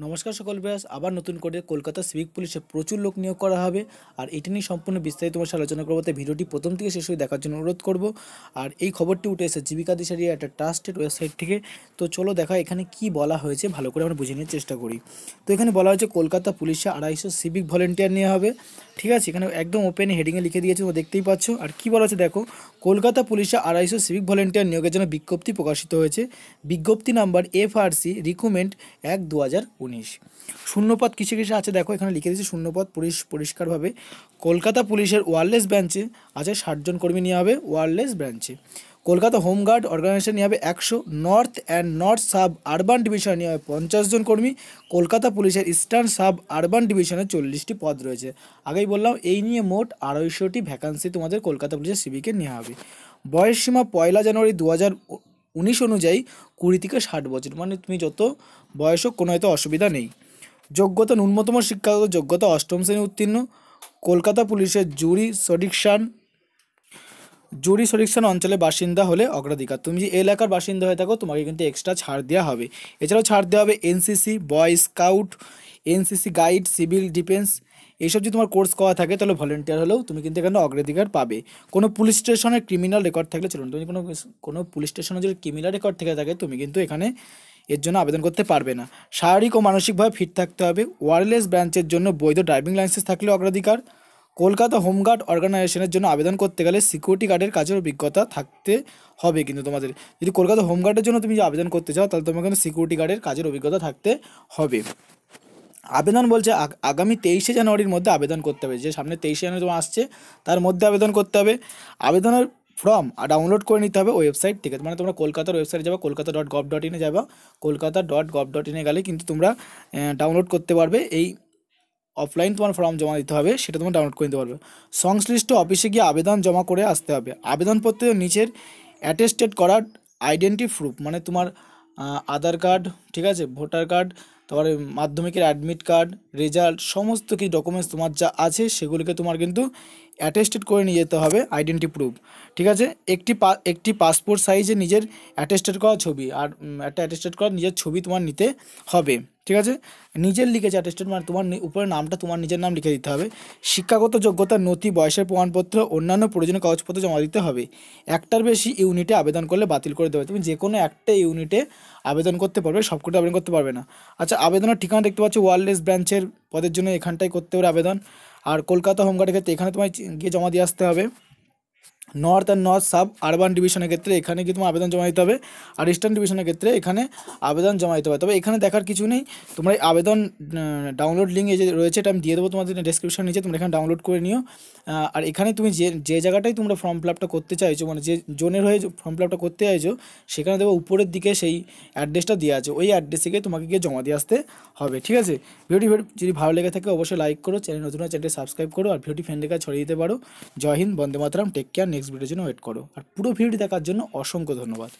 নমস্কার সকল ব্যাস আবার নতুন করে কলকাতা সিভিক পুলিশে প্রচুর লোক নিয়োগ করা হবে। আর এটি নিয়ে সম্পূর্ণ বিস্তারিত তোমার সাথে আলোচনা করবো, তাই ভিডিওটি প্রথম থেকে শেষ হয়ে দেখার জন্য অনুরোধ করব। আর এই খবরটি উঠে এসেছে জীবিকা দিশারি একটা ট্রাস্টেড ওয়েবসাইট থেকে। তো চলো দেখা এখানে কি বলা হয়েছে ভালো করে আমরা বুঝে নেওয়ার চেষ্টা করি। তো এখানে বলা হয়েছে কলকাতা পুলিশে 250 সিভিক ভলেন্টিয়ার নেওয়া হবে। ঠিক আছে, এখানে একদম ওপেন হেডিংয়ে লিখে দিয়েছে, তো দেখতেই পাচ্ছ। আর কি বলা হচ্ছে দেখো, কলকাতা পুলিশে 250 সিভিক ভলেন্টিয়ার নিয়োগের জন্য বিজ্ঞপ্তি প্রকাশিত হয়েছে। বিজ্ঞপ্তি নাম্বার FRC রিক্রুটমেন্ট 1/2019। শূন্যপদ কিসে কিসে আছে দেখো, এখানে লিখে দিয়েছে শূন্যপদ পরিষ্কারভাবে। কলকাতা পুলিশের ওয়্যারলেস ব্রাঞ্চে আছে 60 জন কর্মী নেওয়া হবে ওয়্যারলেস ব্রাঞ্চে। কলকাতা হোমগার্ড অর্গানাইজেশন নেওয়া হবে 100। North and north suburban ডিভিশনে নেওয়া হবে 50 জন কর্মী। কলকাতা পুলিশের ইস্টার্ন সাব আরবান ডিভিশনে 40টি পদ রয়েছে। আগেই বললাম এই নিয়ে মোট 250টি ভ্যাকান্সি তোমাদের কলকাতা পুলিশের সিভিকে নেওয়া হবে। বয়সসীমা 1 জানুয়ারি 2019 অনুযায়ী 20 থেকে 60 বছর, মানে তুমি যত বয়স হোক কোনো হয়তো অসুবিধা নেই। যোগ্যতা ন্যূনতম শিক্ষাগত যোগ্যতা 8ম শ্রেণী উত্তীর্ণ। কলকাতা পুলিশের জুরি সরিকশন অঞ্চলে বাসিন্দা হলে অগ্রাধিকার। তুমি যে এলাকার বাসিন্দা হয়ে থাকো তোমাকে কিন্তু এক্সট্রা ছাড় দেওয়া হবে। এছাড়াও ছাড় দেওয়া হবে NCC, বয় scout, NCC guide, civil defence, এইসব যদি তোমার কোর্স করা থাকে তাহলে ভলেন্টিয়ার হলেও তুমি কিন্তু এখানে অগ্রাধিকার পাবে। কোনো পুলিশ স্টেশনের ক্রিমিনাল রেকর্ড থাকলে চলুন, তুমি কোনো পুলিশ স্টেশনে যদি ক্রিমিনাল রেকর্ড থেকে থাকে তুমি কিন্তু এখানে এর জন্য আবেদন করতে পারবে না। শারীরিক ও মানসিকভাবে ফিট থাকতে হবে। ওয়্যারলেস ব্রাঞ্চের জন্য বৈধ ড্রাইভিং লাইসেন্স থাকলে অগ্রাধিকার। কলকাতা হোমগার্ড অর্গানাইজেশনের জন্য আবেদন করতে গেলে সিকিউরিটি গার্ডের কাজের অভিজ্ঞতা থাকতে হবে। কিন্তু তোমাদের যদি কলকাতা হোমগার্ডের জন্য তুমি আবেদন করতে চাও তাহলে তোমাকে কিন্তু সিকিউরিটি গার্ডের কাজের অভিজ্ঞতা থাকতে হবে। আবেদন বলছে আগামী 23শে জানুয়ারির মধ্যে আবেদন করতে হবে, যে সামনে 23শে জানুয়ারি তোমার আসছে তার মধ্যে আবেদন করতে হবে। আবেদনের ফর্ম ডাউনলোড করে নিতে হবে ওয়েবসাইট থেকে, মানে তোমরা কলকাতার ওয়েবসাইটে যাবা, kolkata.gov.in এ যাবা, kolkata.gov.in এ গেলে কিন্তু তোমরা ডাউনলোড করতে পারবে। এই অফলাইন তোমার ফর্ম জমা দিতে হবে, সেটা তোমরা ডাউনলোড করে নিতে পারবে। সংশ্লিষ্ট অফিসে গিয়ে আবেদন জমা করে আসতে হবে। আবেদনপত্রের নিচের অ্যাটেস্টেড করা আইডেন্টি প্রুফ, মানে তোমার আধার কার্ড, ঠিক আছে, ভোটার কার্ড, তারপরে মাধ্যমিকের অ্যাডমিট কার্ড, রেজাল্ট, সমস্ত কিছু ডকুমেন্টস তোমার যা আছে সেগুলিকে তোমার কিন্তু অ্যাটেস্টেড করে নিয়ে যেতে হবে আইডেন্টি প্রুফ। ঠিক আছে, একটি পাসপোর্ট সাইজে নিজের অ্যাটেস্টেড করা ছবি, আর একটা অ্যাটেস্টেড করা নিজের ছবি তোমার নিতে হবে। ঠিক আছে, নিজের লিখেছে অ্যাটেস্টেড, মানে তোমার উপরে নামটা তোমার নিজের নাম লিখে দিতে হবে। শিক্ষাগত যোগ্যতার নথি, বয়সের প্রমাণপত্র, অন্যান্য প্রয়োজনীয় কাগজপত্র জমা দিতে হবে। একটার বেশি ইউনিটে আবেদন করলে বাতিল করে দেবে। তুমি যে কোনো একটা ইউনিটে আবেদন করতে পারবে, সবকটা আবেদন করতে পারবে না। আচ্ছা, আবেদনের ঠিকানা দেখতে পাচ্ছ, ওয়্যারলেস ব্রাঞ্চের পদের জন্য এখানটাই করতে হবে আবেদন। আর কলকাতা হোমগার্ডের ক্ষেত্রে এখানে তোমায় গিয়ে জমা দিয়ে আসতে হবে। North and north sub urban ডিভিশনের ক্ষেত্রে এখানে গিয়ে তোমার আবেদন জমা দিতে হবে। আর ইস্টার্ন ডিভিশনের ক্ষেত্রে এখানে আবেদন জমা দিতে হবে। তবে এখানে দেখার কিছু নেই, তোমরা এই আবেদন ডাউনলোড লিঙ্ক যে রয়েছে এটা আমি দিয়ে দেবো তোমাদের ডেসক্রিপশন নিচে, তোমরা এখানে ডাউনলোড করে নিও। আর এখানে তুমি যে জায়গাটাই তোমরা ফর্ম ফিল আপটা করতে চাইছো, মানে যে জোনের হয়ে ফর্ম ফিল আপটা করতে চাইছো, সেখানে দেখো উপরের দিকে সেই অ্যাড্রেসটা দেওয়া আছে, ওই অ্যাড্রেসে গিয়ে তোমাকে গিয়ে জমা দিয়ে আসতে হবে। ঠিক আছে, ভিডিওটি যদি ভালো লেগে থাকে অবশ্যই লাইক করো, চ্যানেল নতুন হয় চ্যানেলটি সাবস্ক্রাইব করো, আর ভিডিওটি ফ্রেন্ডের কাছে ছড়িয়ে দিতে পারো। জয় হিন্দ, বন্দে মাতরম, টেক কেয়ার, নেক্সট ভিডিওর জন্য ওয়েট করো। আর পুরো ভিডিওটি দেখার জন্য অসংখ্য ধন্যবাদ।